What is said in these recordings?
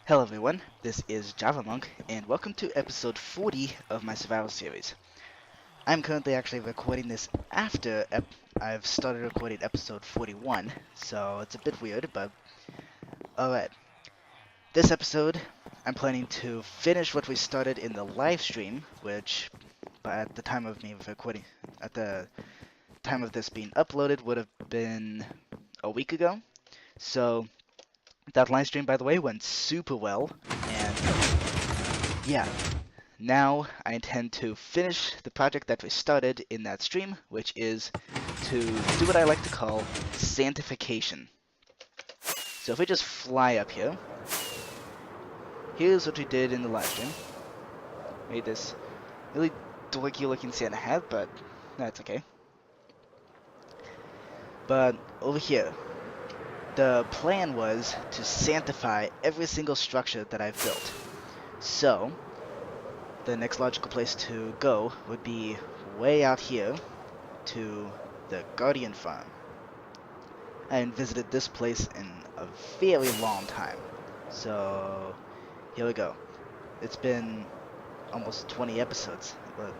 Hello everyone, this is Javamonk, and welcome to episode 40 of my survival series. I'm currently actually recording this after I've started recording episode 41, so it's a bit weird, but alright. This episode, I'm planning to finish what we started in the live stream, which, at the time of me recording, at the time of this being uploaded, would have been a week ago. So, that live stream, by the way, went super well, and yeah. Now I intend to finish the project that we started in that stream, which is to do what I like to call sanctification. So if we just fly up here, here's what we did in the live stream. Made this really dorky looking Santa hat, but that's okay. But over here, the plan was to sanctify every single structure that I've built. So the next logical place to go would be way out here to the Guardian Farm. I haven't visited this place in a very long time. So here we go. It's been almost 20 episodes, but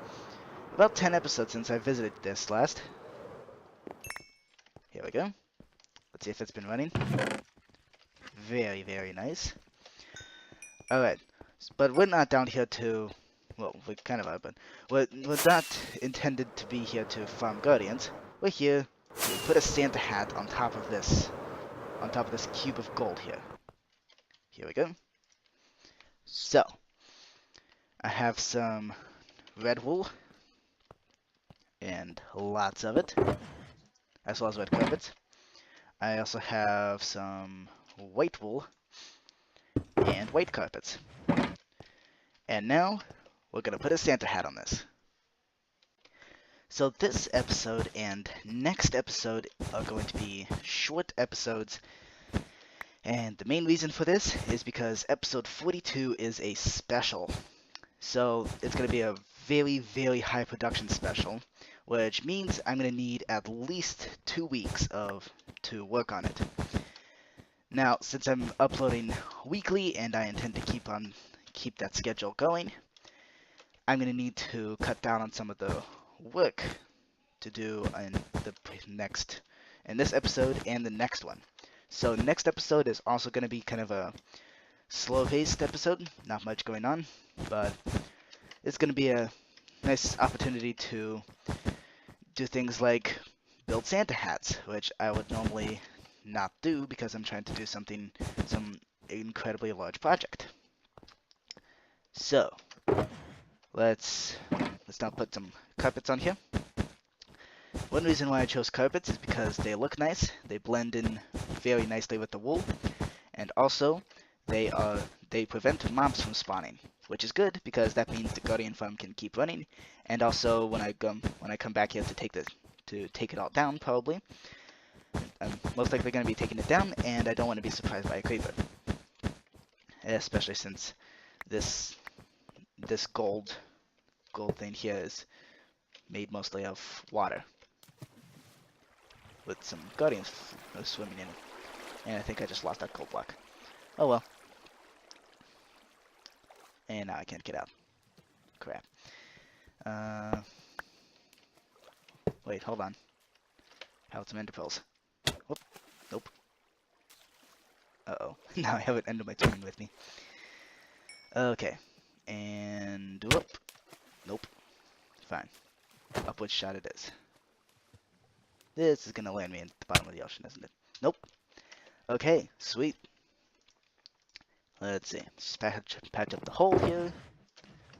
about 10 episodes since I visited this last. Here we go. Let's see if it's been running. Very, very nice. Alright, but we're not down here to... Well, we kind of are, but we're not intended to be here to farm guardians. We're here to put a Santa hat on top of this cube of gold here. Here we go. So, I have some red wool, and lots of it, as well as red carpets. I also have some white wool and white carpets. And now, we're going to put a Santa hat on this. So this episode and next episode are going to be short episodes, and the main reason for this is because episode 42 is a special. So it's going to be a very, very high production special, which means I'm going to need at least 2 weeks to work on it. Now, since I'm uploading weekly and I intend to keep that schedule going, I'm going to need to cut down on some of the work to do in this episode and the next one. So the next episode is also going to be kind of a slow-paced episode, not much going on, but it's going to be a nice opportunity to do things like build Santa hats, which I would normally not do because I'm trying to do some incredibly large project. So let's now put some carpets on here. One reason why I chose carpets is because they look nice, they blend in very nicely with the wool, and also they prevent mobs from spawning, which is good because that means the Guardian Farm can keep running. And also when I come back here to take it all down, probably I'm most likely going to be taking it down, and I don't want to be surprised by a creeper, especially since this gold thing here is made mostly of water, with some guardians swimming in it. And I think I just lost that gold block. Oh well. And now I can't get out. Crap. Wait, hold on. How about some ender pearls? Whoop. Nope. Uh-oh. Now I have an endermite with me. Okay. And whoop. Nope. Fine. Upward shot it is. This is gonna land me at the bottom of the ocean, isn't it? Nope. Okay, sweet. Let's see. Just patch up the hole here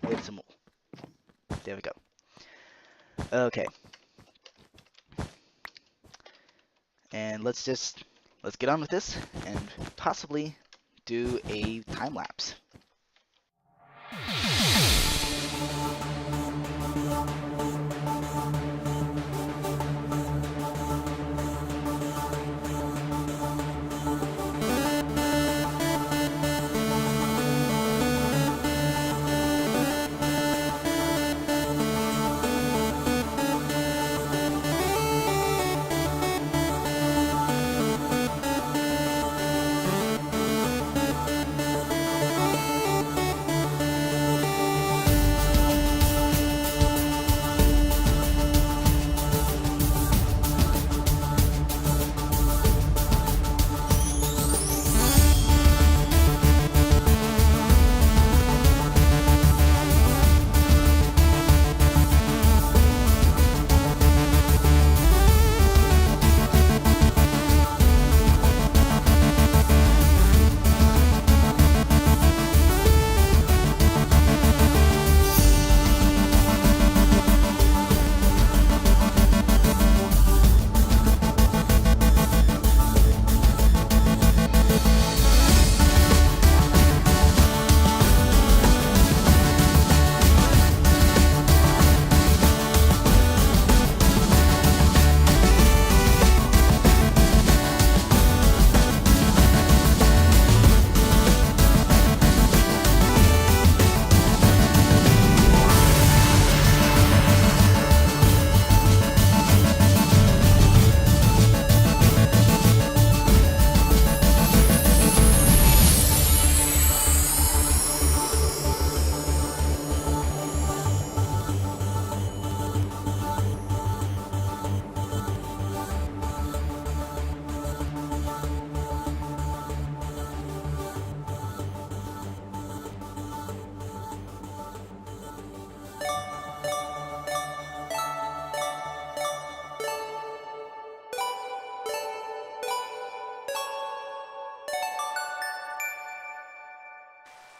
with some wool. There we go. Okay. And let's get on with this and possibly do a time lapse.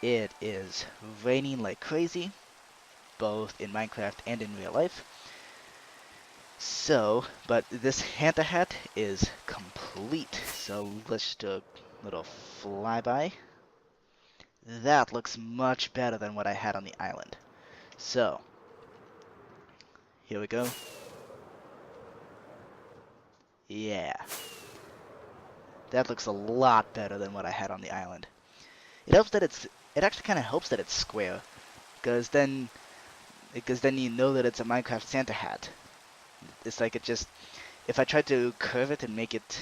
It is raining like crazy, both in Minecraft and in real life. So, but this Santa hat is complete. So let's just do a little flyby. That looks much better than what I had on the island. So, here we go. Yeah, that looks a lot better than what I had on the island. It helps that it actually kind of helps that it's square, because then you know that it's a Minecraft Santa hat. It's like if I try to curve it and make it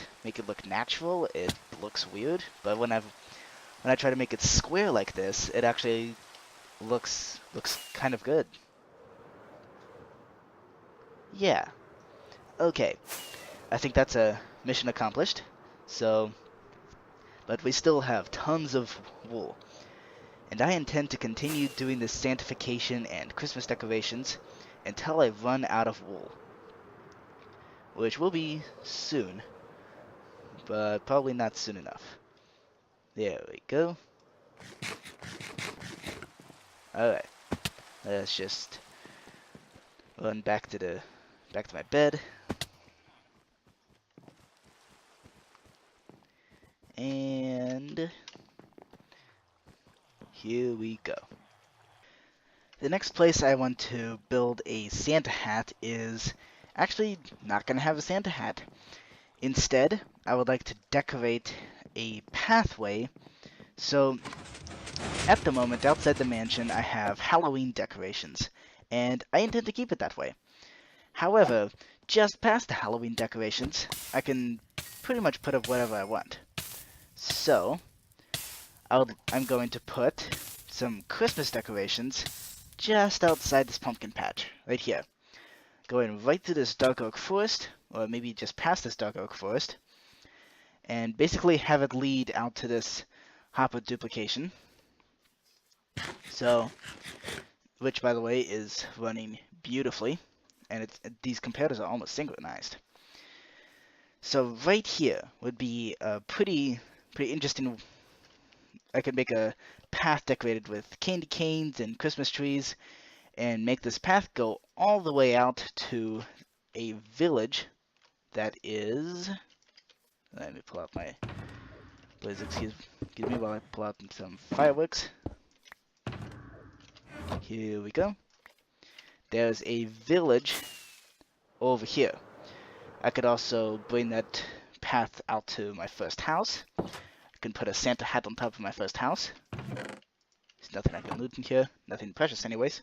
look natural, it looks weird. But when I try to make it square like this, it actually looks kind of good. Yeah. Okay. I think that's a mission accomplished. So, but we still have tons of wool, and I intend to continue doing this Santification and Christmas decorations until I run out of wool, which will be soon, but probably not soon enough. There we go. Alright, let's just run back to my bed. And here we go. The next place I want to build a Santa hat is actually not going to have a Santa hat. Instead, I would like to decorate a pathway. So, at the moment, outside the mansion, I have Halloween decorations, and I intend to keep it that way. However, just past the Halloween decorations, I can pretty much put up whatever I want. So, I'm going to put some Christmas decorations just outside this pumpkin patch, right here. Going right through this dark oak forest, or maybe just past this dark oak forest, and basically have it lead out to this hopper duplication. So, which by the way is running beautifully, and these comparators are almost synchronized. So right here would be a pretty interesting. I could make a path decorated with candy canes and Christmas trees, and make this path go all the way out to a village that is. Let me pull out my. Please excuse me while I pull out some fireworks. Here we go. There's a village over here. I could also bring that path out to my first house. I can put a Santa hat on top of my first house. There's nothing I can loot in here. Nothing precious anyways.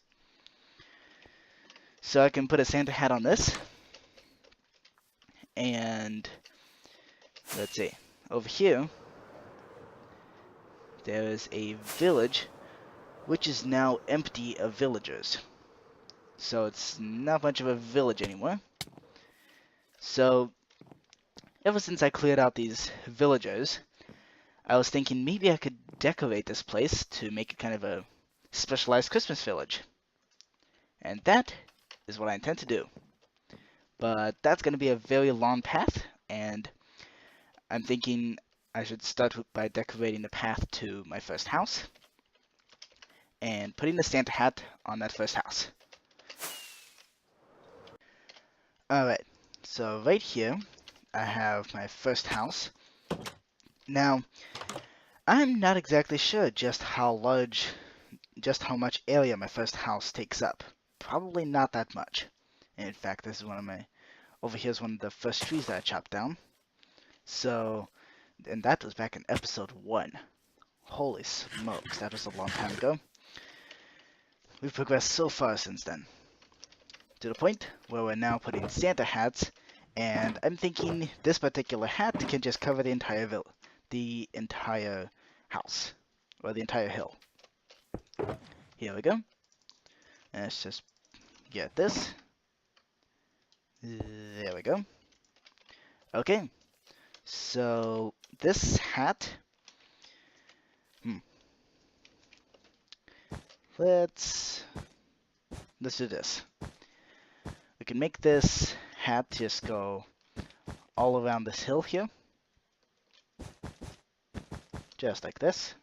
So I can put a Santa hat on this. And let's see. Over here, there is a village which is now empty of villagers. So it's not much of a village anymore. So ever since I cleared out these villagers, I was thinking maybe I could decorate this place to make it kind of a specialized Christmas village. And that is what I intend to do. But that's going to be a very long path, and I'm thinking I should start by decorating the path to my first house and putting the Santa hat on that first house. Alright, so right here I have my first house. Now, I'm not exactly sure just how much area my first house takes up. Probably not that much. In fact, this is over here's one of the first trees that I chopped down. So, and that was back in episode 1. Holy smokes, that was a long time ago. We've progressed so far since then. To the point where we're now putting Santa hats, and I'm thinking this particular hat can just cover the entire house, or the entire hill. Here we go. Let's just get this. There we go. Okay, so this hat, let's do this. We can make this hat just go all around this hill here, just like this.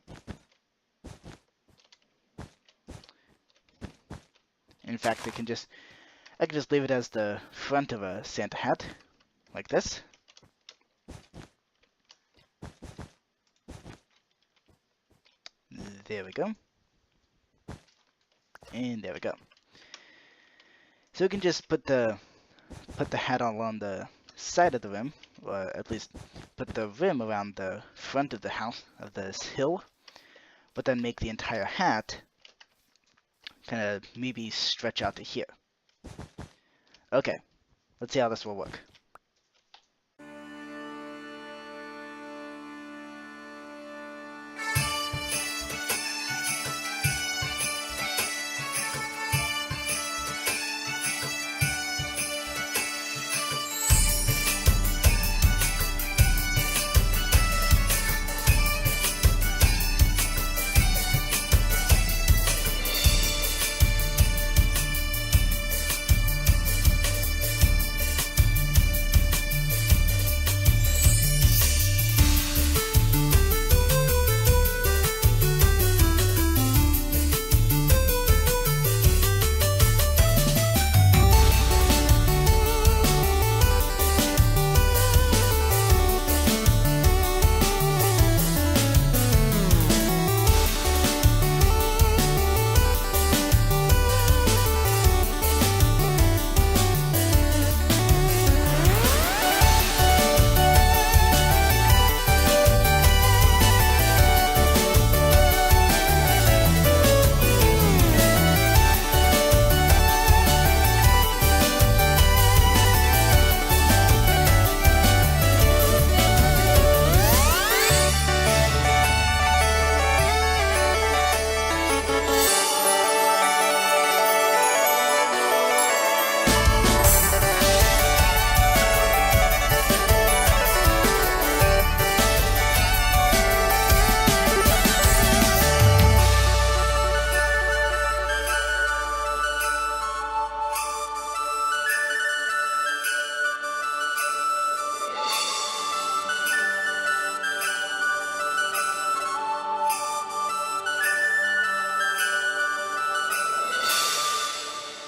In fact, I can just leave it as the front of a Santa hat, like this. There we go. And there we go. So we can just put the hat along the side of the rim, or at least put the rim around the front of the house, of this hill, but then make the entire hat kind of maybe stretch out to here. Okay, let's see how this will work.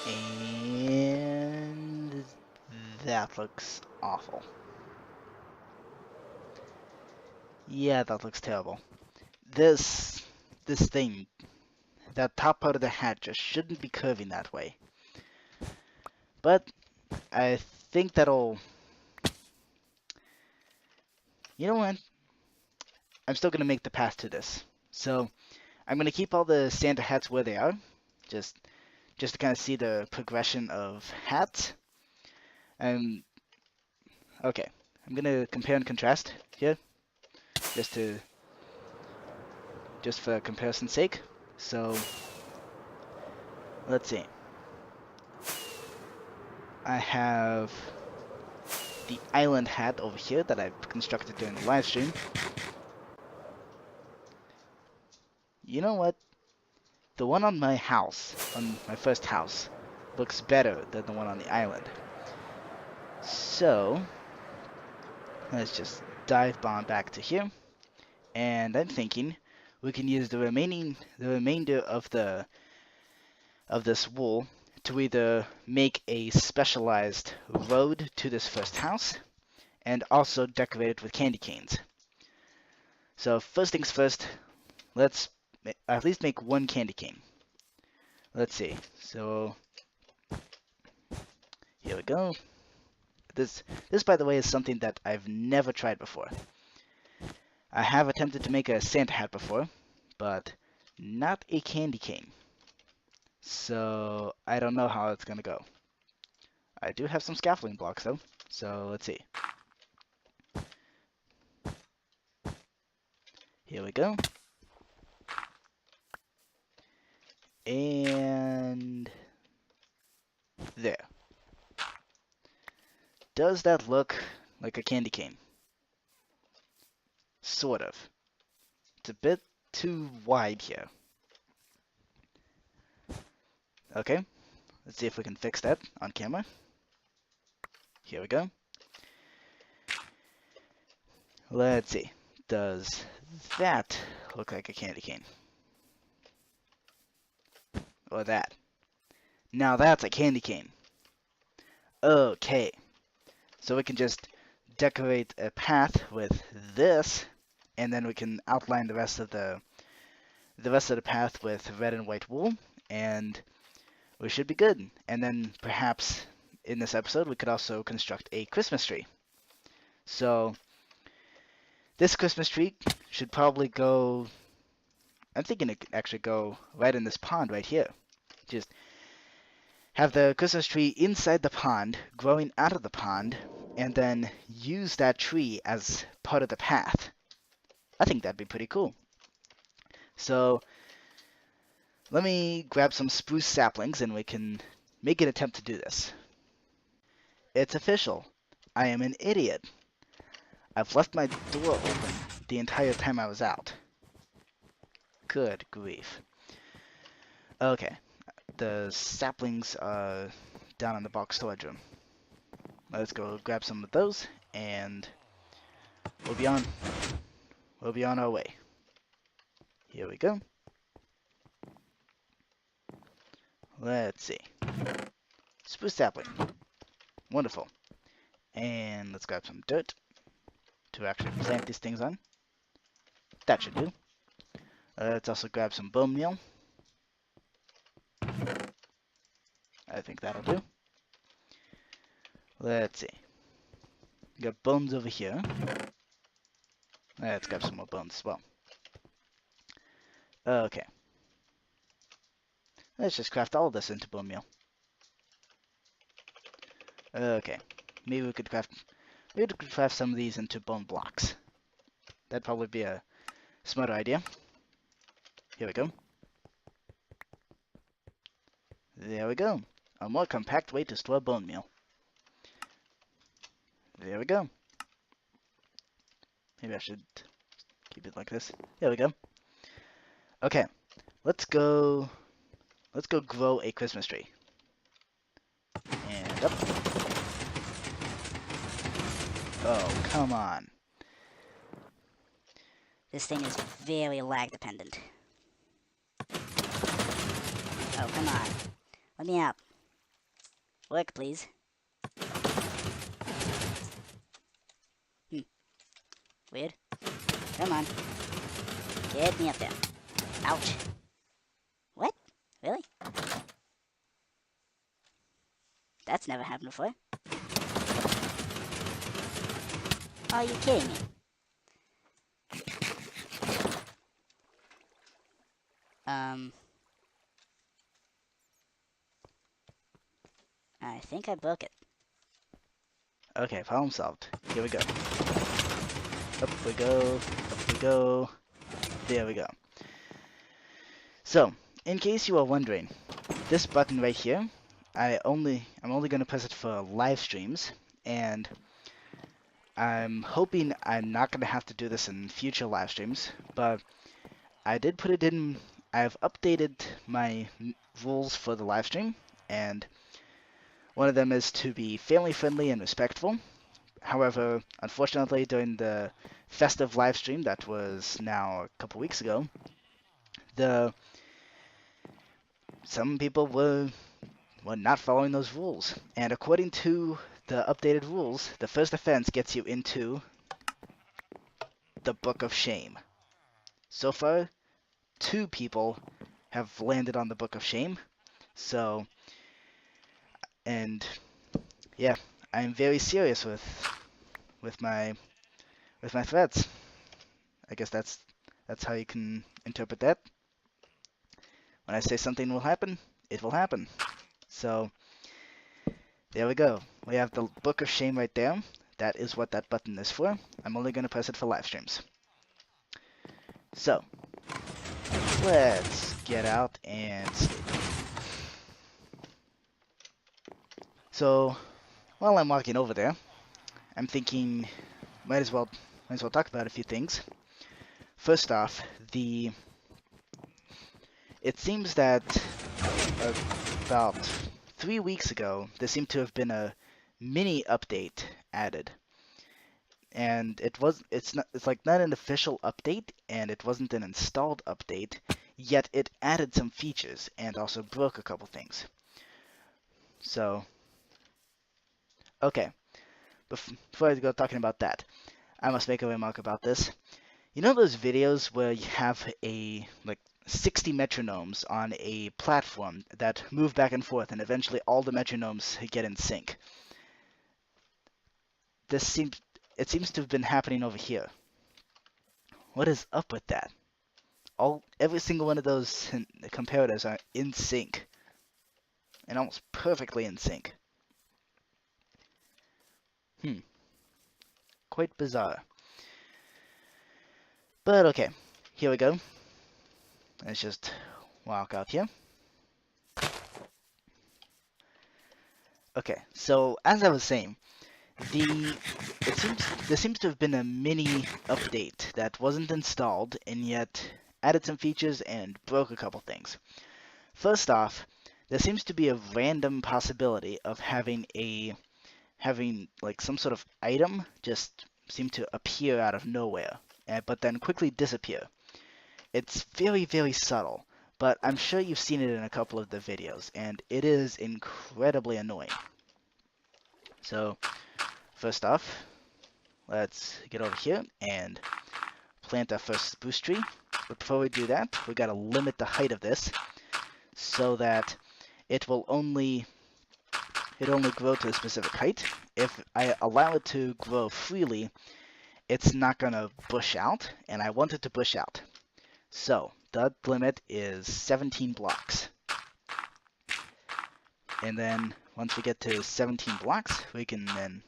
And that looks awful. Yeah, that looks terrible. This thing, that top part of the hat just shouldn't be curving that way. But I think that'll... You know what? I'm still going to make the path to this. So I'm going to keep all the Santa hats where they are, just to kind of see the progression of hats. Okay, I'm going to compare and contrast here, just for comparison's sake. So let's see. I have the island hat over here that I've constructed during the live stream. You know what? The one on my house, on my first house, looks better than the one on the island. So let's just dive bomb back to here, and I'm thinking we can use the remainder of this wool to either make a specialized road to this first house and also decorate it with candy canes. So first things first, let's at least make one candy cane. Let's see. So here we go. This by the way is something that I've never tried before. I have attempted to make a Santa hat before, but not a candy cane. So I don't know how it's gonna go. I do have some scaffolding blocks though, so let's see. Here we go. And there. Does that look like a candy cane? Sort of. It's a bit too wide here. Okay, let's see if we can fix that on camera. Here we go. Let's see. Does that look like a candy cane? Or that? Now that's a candy cane. Okay, so we can just decorate a path with this, and then we can outline the rest of the path with red and white wool, and we should be good. And then perhaps in this episode we could also construct a Christmas tree. So this Christmas tree should probably go, I'm thinking it could actually go right in this pond right here. Just have the Christmas tree inside the pond, growing out of the pond, and then use that tree as part of the path. I think that'd be pretty cool. So let me grab some spruce saplings and we can make an attempt to do this. It's official. I am an idiot. I've left my door open the entire time I was out. Good grief. Okay, the saplings are down in the box storage room. Let's go grab some of those, and we'll be on our way. Here we go. Let's see. Spruce sapling. Wonderful. And let's grab some dirt to actually plant these things on. That should do. Let's also grab some bone meal. I think that'll do. Let's see. We got bones over here. Let's grab some more bones as well. Okay. Let's just craft all of this into bone meal. Okay. Maybe we could craft some of these into bone blocks. That'd probably be a smarter idea. Here we go. There we go. A more compact way to store bone meal. There we go. Maybe I should keep it like this. There we go. Okay. Let's go grow a Christmas tree. And up. Oh, come on. This thing is very lag dependent. Oh, come on. Let me out. Work, please. Weird. Come on. Get me up there. Ouch. What? Really? That's never happened before. Are you kidding me? I think I broke it. Okay, problem solved. Here we go. Up we go, up we go. There we go. So, in case you are wondering, this button right here, I'm only going to press it for live streams, and I'm hoping I'm not going to have to do this in future live streams, but I did put it in. I've updated my rules for the live stream, and one of them is to be family friendly and respectful. However, unfortunately, during the festive live stream that was now a couple weeks ago, some people were not following those rules. And according to the updated rules, the first offense gets you into the Book of Shame. So far, 2 people have landed on the Book of Shame. So, and yeah, I'm very serious with my threats. I guess that's how you can interpret that. When I say something will happen, it will happen. So there we go. We have the Book of Shame right there. That is what that button is for. I'm only going to press it for live streams. So let's get out and sleep. So while I'm walking over there, I'm thinking might as well talk about a few things. First off, it seems that about 3 weeks ago, there seemed to have been a mini update added. And it's like not an official update, and it wasn't an installed update, yet it added some features and also broke a couple things. So, okay, before I go talking about that, I must make a remark about this. You know those videos where you have like 60 metronomes on a platform that move back and forth, and eventually all the metronomes get in sync? This seems It seems to have been happening over here. What is up with that? Every single one of those comparators are in sync, and almost perfectly in sync. Quite bizarre. But okay, here we go. Let's just walk out here. Okay, so as I was saying, there seems to have been a mini update that wasn't installed and yet added some features and broke a couple things. First off, there seems to be a random possibility of having like some sort of item just seem to appear out of nowhere, but then quickly disappear. It's very, very subtle, but I'm sure you've seen it in a couple of the videos, and it is incredibly annoying. So, first off, let's get over here and plant our first boost tree. But before we do that, we gotta limit the height of this so that it will only grow to a specific height. If I allow it to grow freely, it's not gonna bush out, and I want it to bush out. So the limit is 17 blocks. And then once we get to 17 blocks, we can then,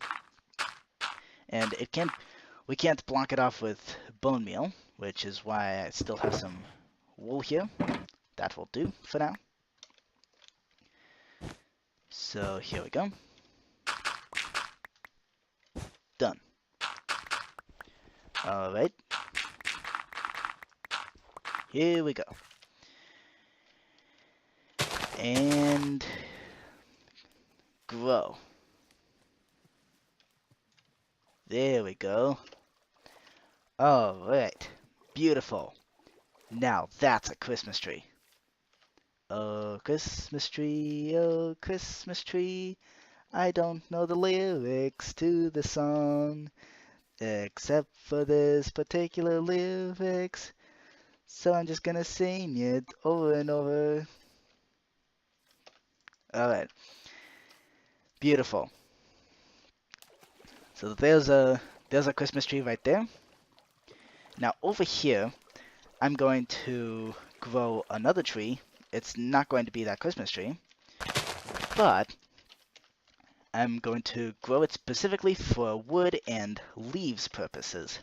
and we can't block it off with bone meal, which is why I still have some wool here. That will do for now. So here we go. Done. Alright. Here we go. And grow. There we go. Alright. Beautiful. Now that's a Christmas tree. Oh, Christmas tree, oh, Christmas tree. I don't know the lyrics to the song, except for this particular lyrics. So I'm just gonna sing it over and over. Alright. Beautiful. So there's a Christmas tree right there. Now over here, I'm going to grow another tree. It's not going to be that Christmas tree, but I'm going to grow it specifically for wood and leaves purposes.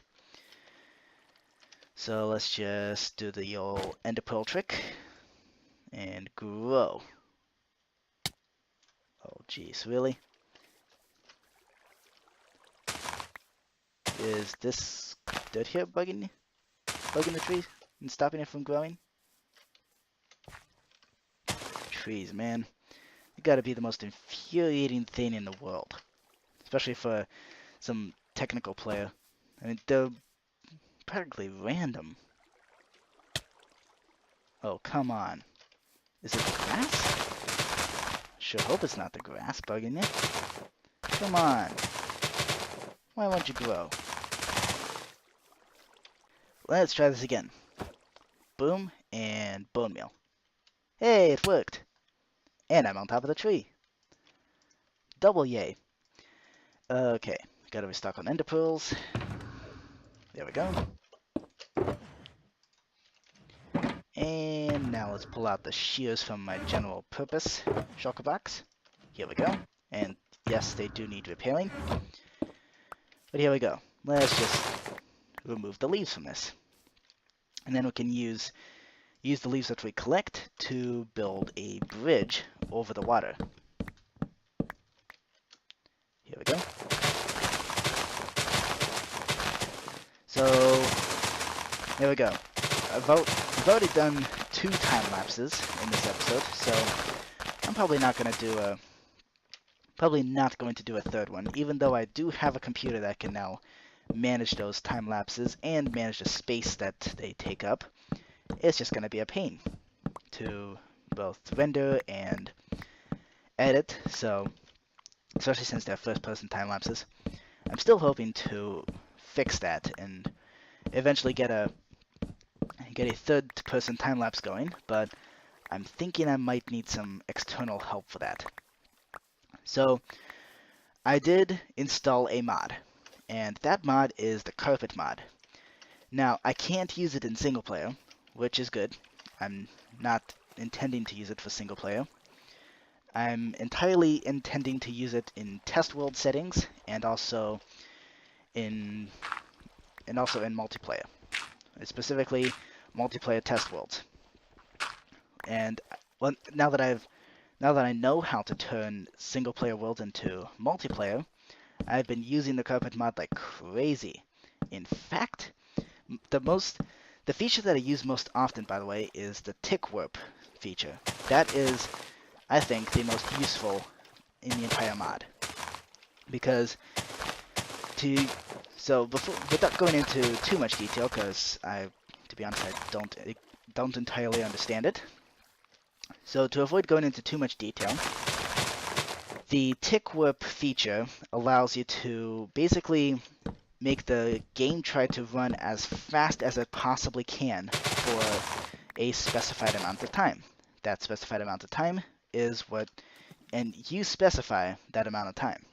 So let's just do the old ender pearl trick and grow. Oh jeez, really? Is this dirt here bugging the tree and stopping it from growing? Trees, man. They gotta be the most infuriating thing in the world. Especially for some technical player. I mean, they're practically random. Oh, come on. Is it the grass? Sure hope it's not the grass bugging you. Come on. Why won't you grow? Let's try this again. Boom, and bone meal. Hey, it worked. And I'm on top of the tree. Double yay. Okay, gotta restock on ender pearls. There we go. And now let's pull out the shears from my general purpose shulker box. Here we go. And yes, they do need repairing. But here we go. Let's just remove the leaves from this. And then we can use the leaves that we collect to build a bridge over the water. Here we go. So, there we go. I've already done 2 time lapses in this episode, so I'm probably not going to do a third one, even though I do have a computer that can now manage those time lapses and manage the space that they take up. It's just going to be a pain to both render and edit, so especially since they're first-person time lapses. I'm still hoping to fix that and eventually get a third-person time lapse going, but I'm thinking I might need some external help for that. So I did install a mod, and that mod is the carpet mod. Now I can't use it in single player, which is good. I'm not intending to use it for single player. I'm entirely intending to use it in test world settings and also in multiplayer, specifically multiplayer test worlds. And well, now that I know how to turn single player worlds into multiplayer, I've been using the carpet mod like crazy. In fact, the feature that I use most often, by the way, is the tick warp feature. That is, I think, the most useful in the entire mod. Because without going into too much detail, because to be honest, I don't entirely understand it. So to avoid going into too much detail, the tick warp feature allows you to basically make the game try to run as fast as it possibly can for a specified amount of time. That specified amount of time is and you specify that amount of time.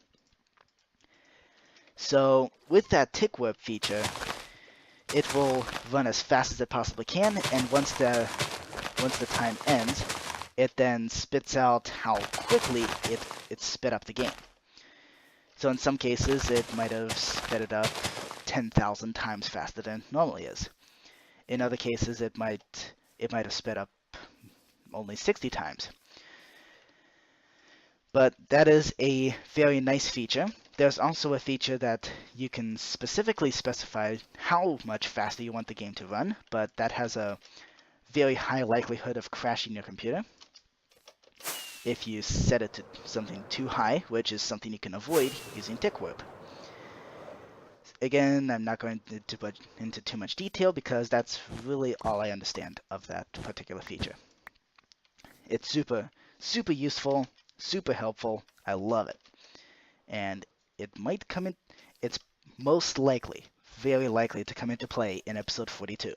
So with that tick warp feature, it will run as fast as it possibly can, and once the time ends, it then spits out how quickly it sped up the game. So in some cases, it might have sped it up 10,000 times faster than it normally is. In other cases, it might have sped up only 60 times. But that is a very nice feature. There's also a feature that you can specifically specify how much faster you want the game to run, but that has a very high likelihood of crashing your computer if you set it to something too high, which is something you can avoid using tick warp. Again, I'm not going into too much detail because that's really all I understand of that particular feature. It's super, super useful, super helpful. I love it. And it's most likely, very likely to come into play in episode 42.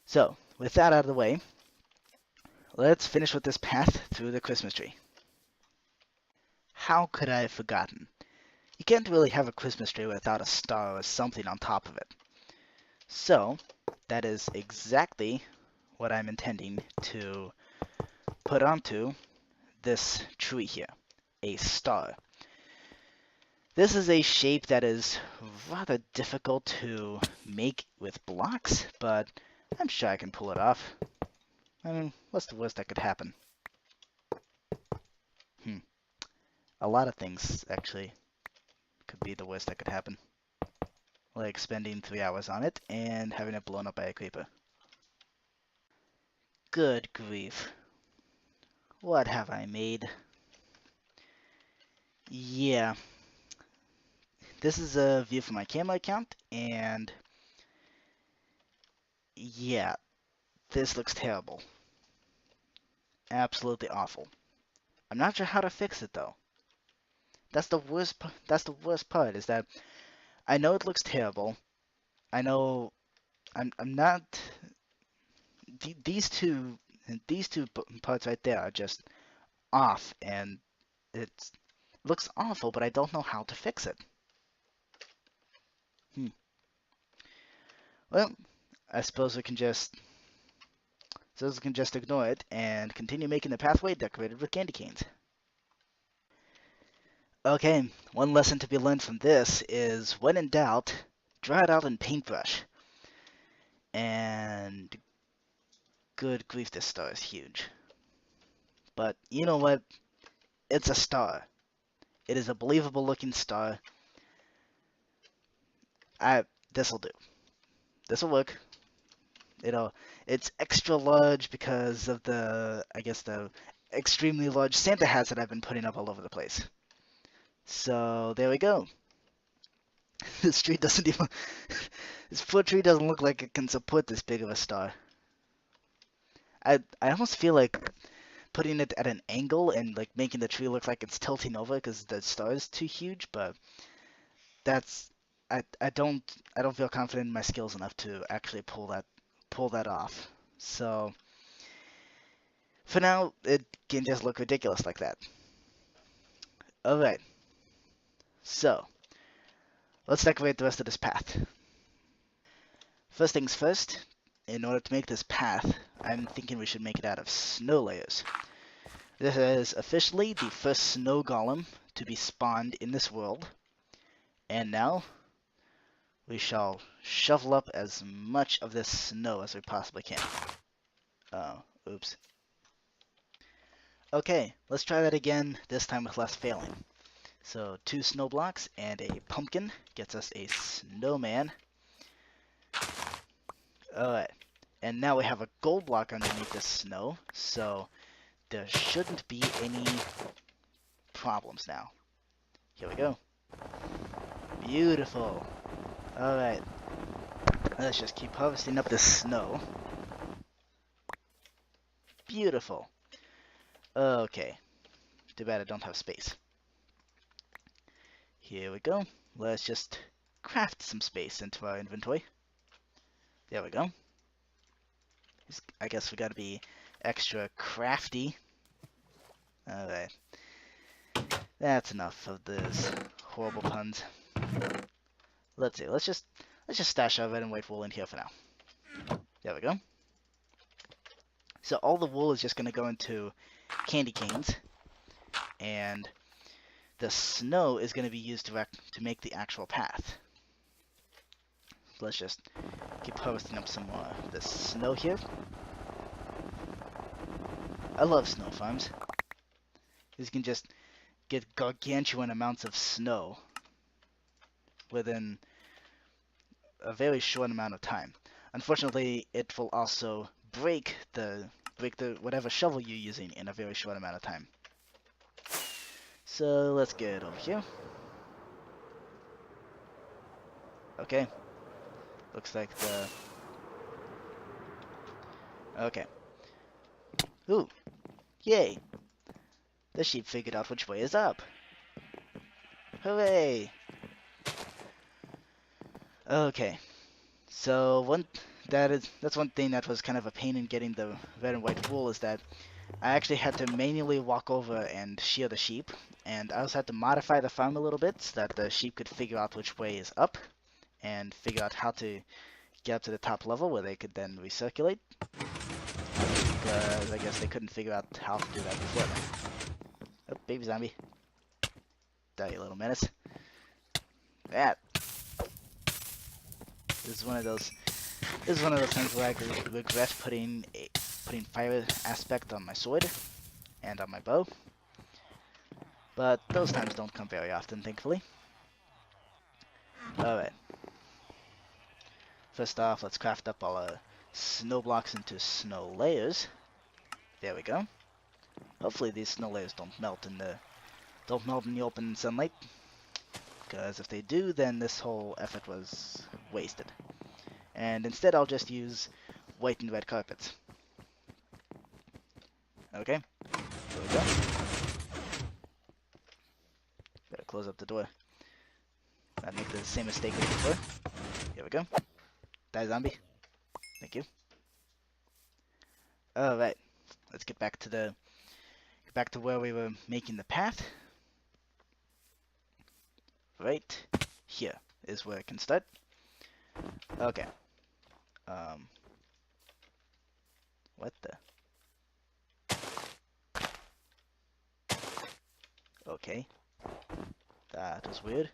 So, with that out of the way, let's finish with this path through the Christmas tree. How could I have forgotten? You can't really have a Christmas tree without a star or something on top of it. So, that is exactly what I'm intending to put onto this tree here, a star. This is a shape that is rather difficult to make with blocks, but I'm sure I can pull it off. I mean, what's the worst that could happen? A lot of things, actually, could be the worst that could happen. Like spending 3 hours on it and having it blown up by a creeper. Good grief. What have I made? Yeah. This is a view from my camera account, and yeah, this looks terrible. Absolutely awful. I'm not sure how to fix it though. That's the worst. That's the worst part. Is that I know it looks terrible. I know I'm not. These two parts right there are just off, and it looks awful. But I don't know how to fix it. Well, I suppose we can just ignore it and continue making the pathway decorated with candy canes. Okay, one lesson to be learned from this is when in doubt, draw it out in paintbrush. And good grief, this star is huge. But you know what? It's a star. It is a believable looking star. This'll do. This'll work. It's extra large because of the extremely large Santa hats that I've been putting up all over the place. So there we go. This tree doesn't even this poor tree doesn't look like it can support this big of a star. I almost feel like putting it at an angle and like making the tree look like it's tilting over because the star is too huge, but that's I don't feel confident in my skills enough to actually pull that off. So for now, it can just look ridiculous like that. All right, so let's decorate the rest of this path. First things first, in order to make this path, I'm thinking we should make it out of snow layers. This is officially the first snow golem to be spawned in this world, and now we shall shovel up as much of this snow as we possibly can. Oh, oops. Okay, let's try that again, this time with less failing. So 2 snow blocks and a pumpkin gets us a snowman. Alright, and now we have a gold block underneath the snow, so there shouldn't be any problems now. Here we go. Beautiful. Alright, let's just keep harvesting up this snow. Beautiful. Okay, too bad I don't have space. Here we go. Let's just craft some space into our inventory. There we go. I guess we gotta be extra crafty. Alright. That's enough of those horrible puns. Let's see, let's just stash our red and white wool in here for now. There we go. So all the wool is just gonna go into candy canes, and the snow is gonna be used to make the actual path. So let's just keep harvesting up some more of this snow here. I love snow farms. You can just get gargantuan amounts of snow within a very short amount of time. Unfortunately, it will also break the whatever shovel you're using in a very short amount of time. So let's get over here. Okay. Looks like the... Okay. Ooh. Yay. The sheep figured out which way is up. Hooray. Okay. So that's one thing that was kind of a pain in getting the red and white wool, is that I actually had to manually walk over and shear the sheep, and I also had to modify the farm a little bit so that the sheep could figure out which way is up and figure out how to get up to the top level where they could then recirculate, because I guess they couldn't figure out how to do that before then. Oh, baby zombie. Die, you little menace. That. This is one of those times where I regret putting fire aspect on my sword and on my bow. But those times don't come very often, thankfully. Alright. First off, let's craft up all our snow blocks into snow layers. There we go. Hopefully these snow layers don't melt in the open sunlight, because if they do, then this whole effort was wasted. And instead I'll just use white and red carpets. Okay, there we go. Better close up the door. Not make the same mistake as before. Here we go. Die, zombie. Thank you. Alright, let's get back to where we were making the path. Right here is where I can start. Okay. What the? Okay. That was weird.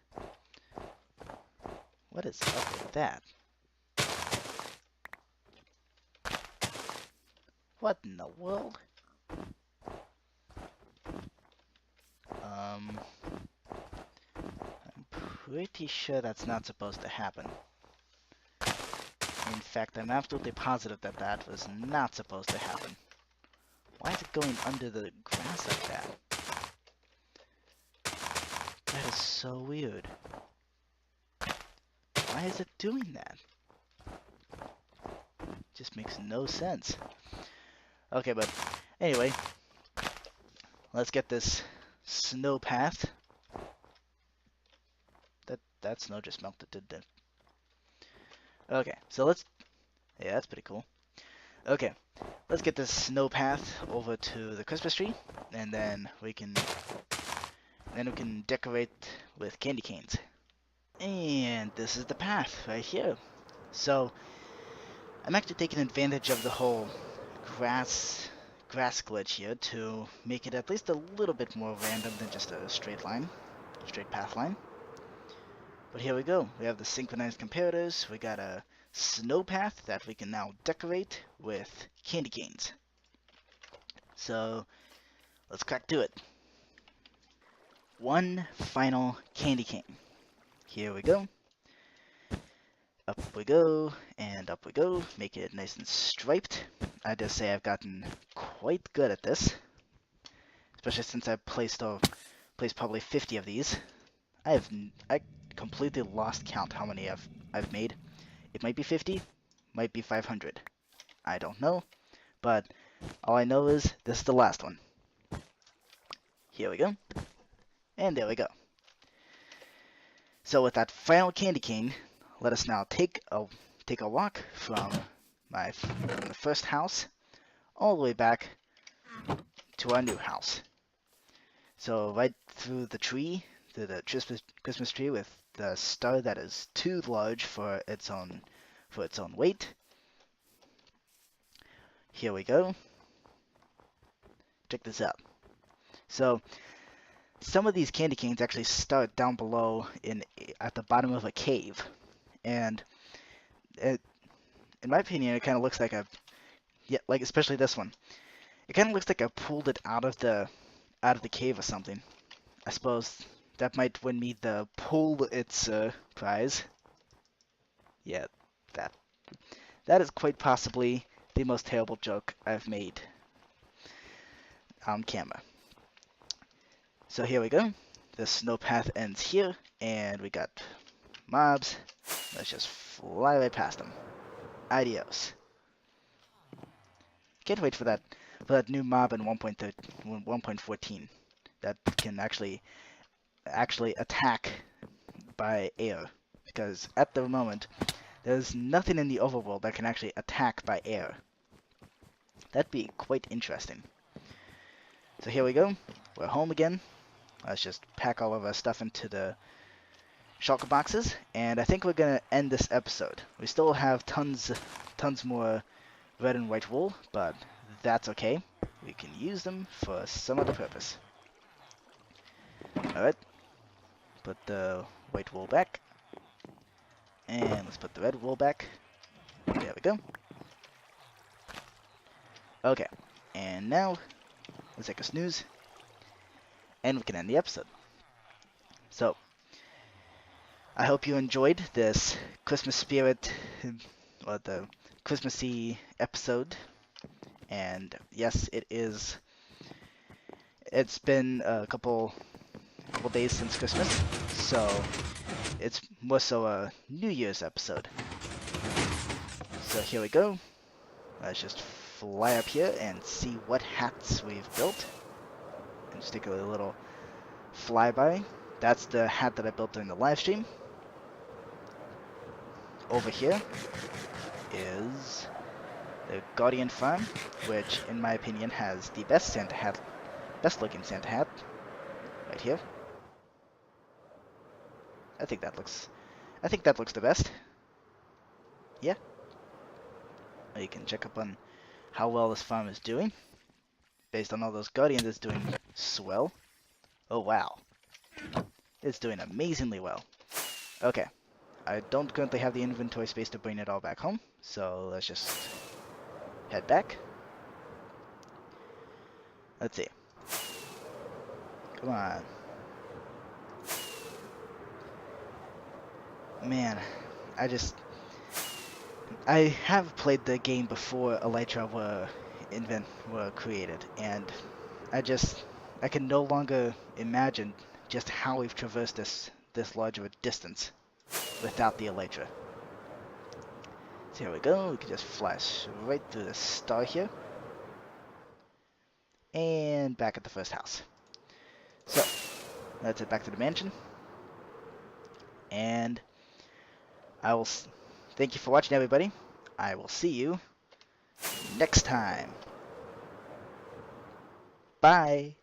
What is up with that? What in the world? I'm pretty sure that's not supposed to happen. In fact, I'm absolutely positive that that was not supposed to happen. Why is it going under the grass like that? That is so weird. Why is it doing that? Just makes no sense. Okay, but anyway, let's get this snow path. That snow just melted, didn't it? Okay, so yeah, that's pretty cool. Okay, let's get this snow path over to the Christmas tree, and then we can decorate with candy canes. And this is the path right here. So I'm actually taking advantage of the whole grass grass glitch here to make it at least a little bit more random than just a straight path line. But here we go. We have the synchronized comparators. We got a snow path that we can now decorate with candy canes. So let's crack to it. One final candy cane. Here we go. Up we go, and up we go. Make it nice and striped. I just say I've gotten quite good at this, especially since I've placed probably 50 of these. I completely lost count how many I've made. It might be 50, might be 500. I don't know, but all I know is this is the last one. Here we go, and there we go. So with that final candy cane, let us now take a walk from the first house all the way back to our new house. So right through the tree, through the Christmas tree with the star that is too large for its own weight. Here we go. Check this out. So some of these candy canes actually start down below at the bottom of a cave, and in my opinion, it kind of looks like especially this one. It kind of looks like I pulled it out of the cave or something. I suppose that might win me the pull its prize. Yeah, that is quite possibly the most terrible joke I've made on camera. So here we go. The snow path ends here, and we got mobs. Let's just fly right past them. Adios. Can't wait for that new mob in 1.14 that can actually attack by air, because at the moment there's nothing in the overworld that can actually attack by air. That'd be quite interesting. So here we go. We're home again. Let's just pack all of our stuff into the shulker boxes, and I think we're gonna end this episode. We still have tons more red and white wool, but that's okay. We can use them for some other purpose. Alright, put the white wool back, and let's put the red wool back. There we go. Okay, and now let's take a snooze, and we can end the episode. So, I hope you enjoyed this Christmas spirit, or the Christmassy episode. And yes, it's been a couple days since Christmas, so it's more so a New Year's episode. So here we go. Let's just fly up here and see what hats we've built. And just take a little flyby. That's the hat that I built during the live stream. Over here is the Guardian Farm, which in my opinion has the best looking Santa hat, right here. I think that looks the best. Yeah. You can check up on how well this farm is doing. Based on all those Guardians, it's doing swell. Oh wow. It's doing amazingly well. Okay. I don't currently have the inventory space to bring it all back home, so let's just head back. Let's see. Come on. Man, I have played the game before Elytra were created, and I can no longer imagine just how we've traversed this large of a distance without the Elytra. So here we go, we can just flash right through the star here. and back at the first house. So, let's head back to the mansion. And I will thank you for watching, everybody. I will see you next time. Bye.